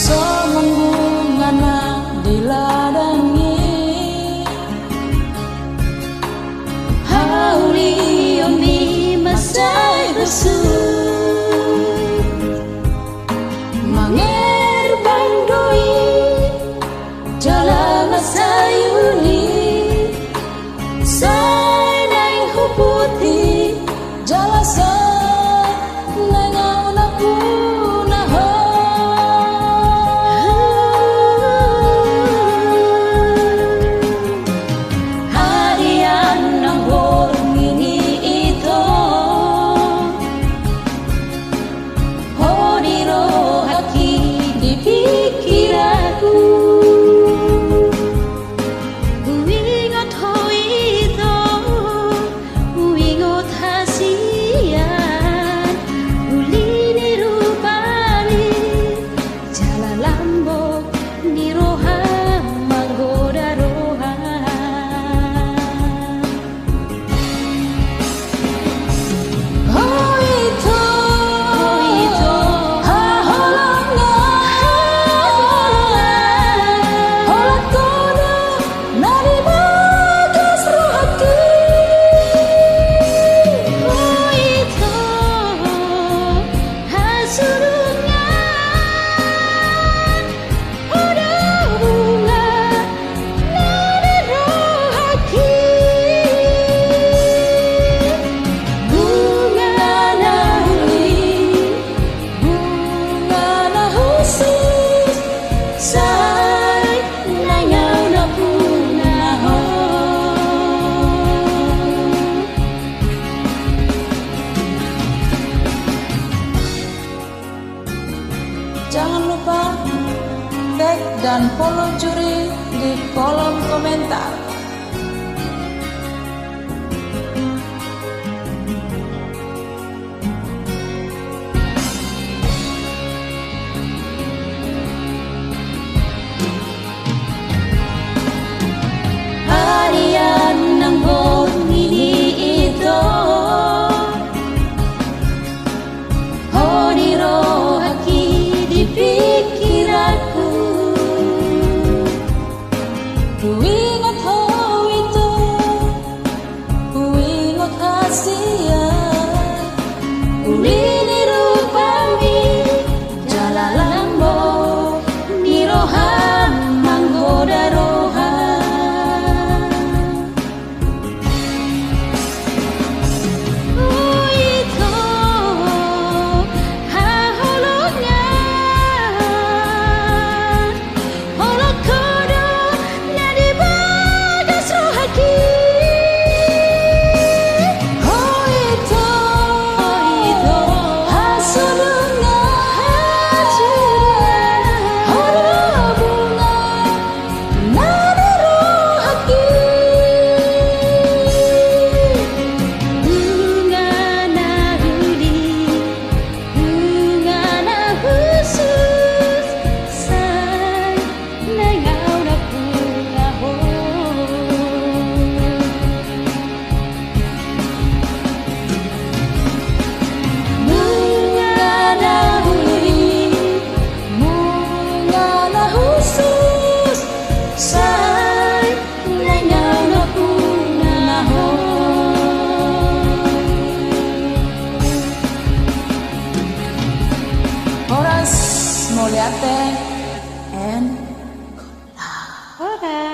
somong bungana diladangi hauli yomi masai besu manger bandoi jalan masayuni sai nang huputi jalasa Jangan lupa tag dan follow juri di kolom komentar. Harian ng bumi ito Honiro haki di pikiranku ku ingat itu ku ingat kasihan ulini rupami jalalambo nirohan manggoda rohan Moliate and Kola.